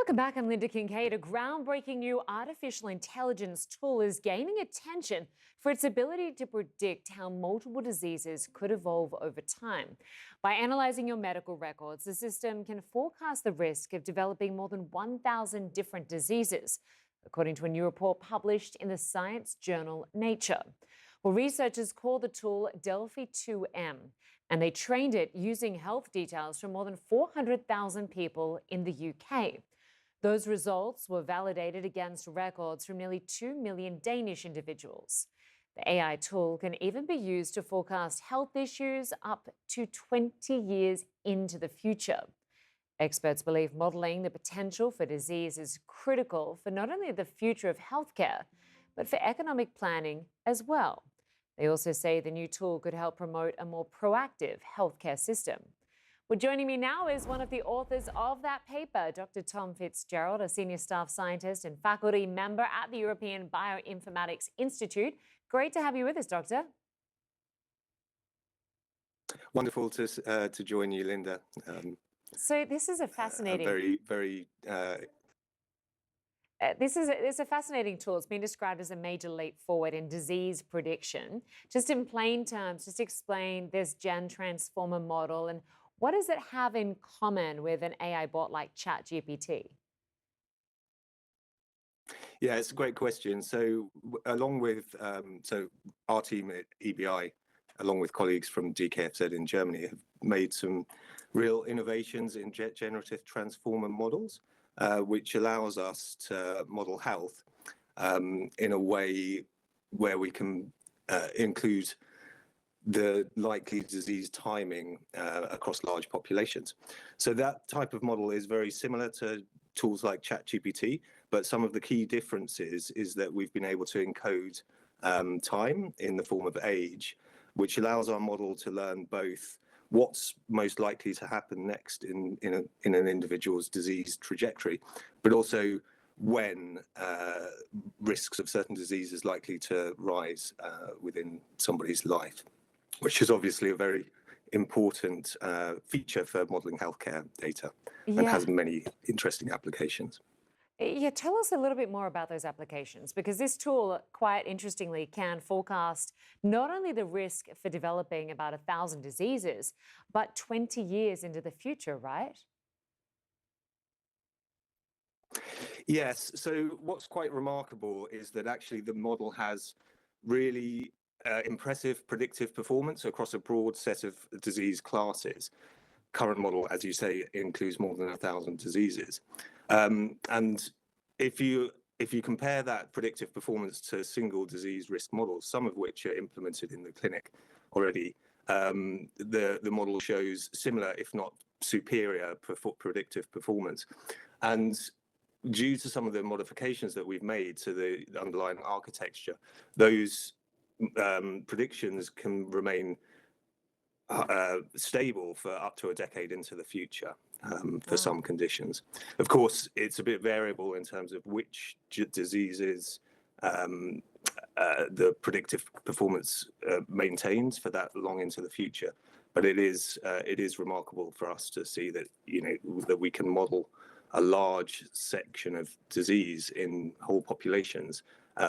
Welcome back. I'm Lynda Kinkade. A groundbreaking new artificial intelligence tool is gaining attention for its ability to predict how multiple diseases could evolve over time. By analyzing your medical records, the system can forecast the risk of developing more than 1,000 different diseases, according to a new report published in the science journal Nature. Well, researchers call the tool Delphi 2M, and they trained it using health details from more than 400,000 people in the UK. Those results were validated against records from nearly 2 million Danish individuals. The AI tool can even be used to forecast health issues up to 20 years into the future. Experts believe modelling the potential for disease is critical for not only the future of healthcare, but for economic planning as well. They also say the new tool could help promote a more proactive healthcare system. Well, joining me now is one of the authors of that paper, Dr. Tom Fitzgerald, a senior staff scientist and faculty member at the European Bioinformatics Institute. Great to have you with us, Doctor. Wonderful to join you, Linda. So this is a fascinating... This is a fascinating tool. It's been described as a major leap forward in disease prediction. Just in plain terms, just explain this Gen Transformer model and what does it have in common with an AI bot like ChatGPT? Yeah, it's a great question. So along with, our team at EBI, along with colleagues from DKFZ in Germany, have made some real innovations in generative transformer models, which allows us to model health in a way where we can include the likely disease timing across large populations. So that type of model is very similar to tools like ChatGPT, but some of the key differences is that we've been able to encode time in the form of age, which allows our model to learn both what's most likely to happen next in an individual's disease trajectory, but also when risks of certain disease is likely to rise within somebody's life, which is obviously a very important feature for modeling healthcare data and has many interesting applications. Yeah, tell us a little bit more about those applications, because this tool, quite interestingly, can forecast not only the risk for developing about 1,000 diseases, but 20 years into the future, right? Yes, so what's quite remarkable is that actually the model has really impressive predictive performance across a broad set of disease classes. Current model, as you say, includes more than 1,000 diseases. And if you compare that predictive performance to single disease risk models, some of which are implemented in the clinic already, the model shows similar, if not superior, predictive performance. And due to some of the modifications that we've made to the underlying architecture, those predictions can remain stable for up to a decade into the future for some conditions. Of course, it's a bit variable in terms of which diseases the predictive performance maintains for that long into the future. But it is remarkable for us to see that that we can model a large section of disease in whole populations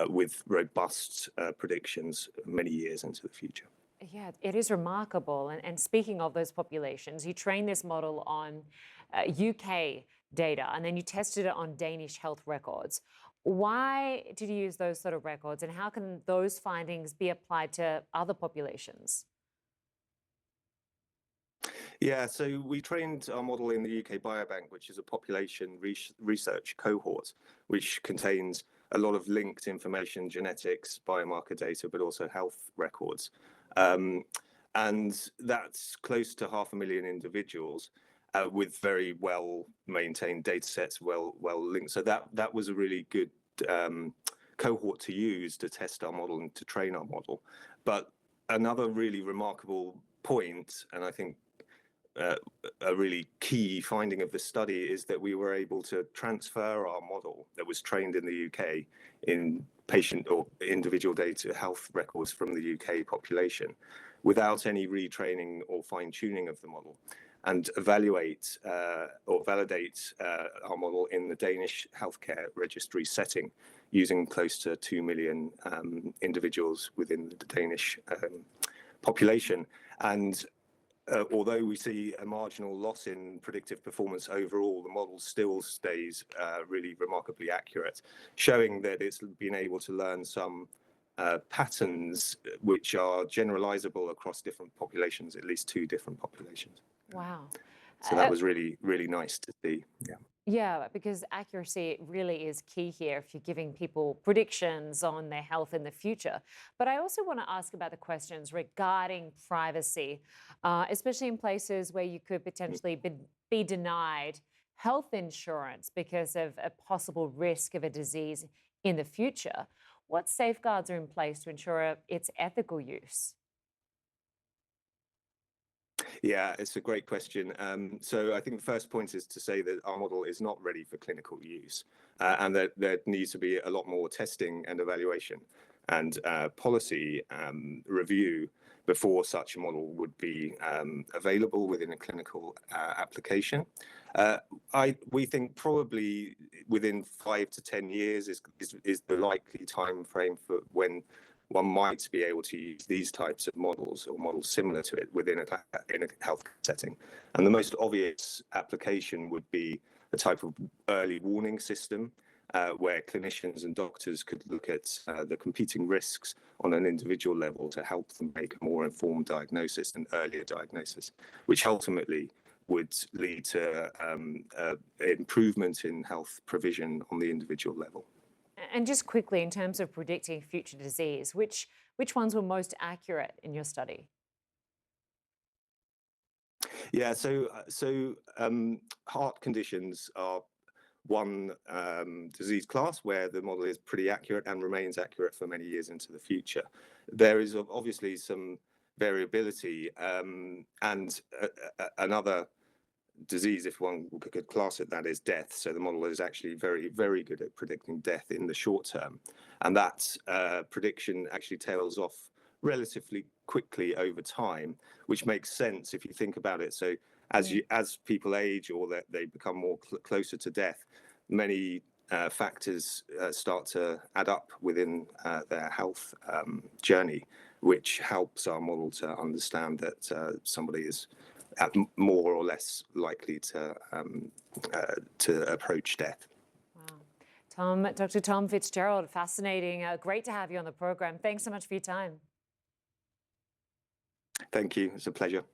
with robust predictions many years into the future. Yeah, it is remarkable. And speaking of those populations, you trained this model on UK data, and then you tested it on Danish health records. Why did you use those sort of records, and how can those findings be applied to other populations? Yeah, so we trained our model in the UK Biobank, which is a population research cohort, which contains a lot of linked information, genetics, biomarker data, but also health records. And that's close to 500,000 individuals with very well maintained data sets, well linked. So that was a really good cohort to use to test our model and to train our model. But another really remarkable point, and I think a really key finding of the study, is that we were able to transfer our model that was trained in the UK in patient or individual data health records from the UK population without any retraining or fine-tuning of the model. and evaluate or validate our model in the Danish healthcare registry setting, using close to 2 million individuals within the Danish population. And although we see a marginal loss in predictive performance overall, the model still stays really remarkably accurate, showing that it's been able to learn some patterns which are generalizable across different populations, at least 2 different populations. Wow. So that was really, really nice to see. Yeah. Yeah, because accuracy really is key here if you're giving people predictions on their health in the future. But I also want to ask about the questions regarding privacy, especially in places where you could potentially be denied health insurance because of a possible risk of a disease in the future. What safeguards are in place to ensure its ethical use? Yeah, it's a great question. So I think the first point is to say that our model is not ready for clinical use, and that there needs to be a lot more testing and evaluation and policy review before such a model would be available within a clinical application. We think probably within 5 to 10 years is the likely time frame for when one might be able to use these types of models or models similar to it in a health setting. And the most obvious application would be a type of early warning system where clinicians and doctors could look at the competing risks on an individual level to help them make a more informed diagnosis and earlier diagnosis, which ultimately would lead to improvement in health provision on the individual level. And just quickly, in terms of predicting future disease, which ones were most accurate in your study? Yeah, so heart conditions are one disease class where the model is pretty accurate and remains accurate for many years into the future. There is obviously some variability, and another disease, if one could class it, that is death. So the model is actually very, very good at predicting death in the short term. And that prediction actually tails off relatively quickly over time, which makes sense if you think about it. So as people age or that they become more closer to death, many factors start to add up within their health journey, which helps our model to understand that somebody is more or less likely to approach death. Wow. Dr. Tom Fitzgerald, fascinating. Great to have you on the program. Thanks so much for your time. Thank you. It's a pleasure.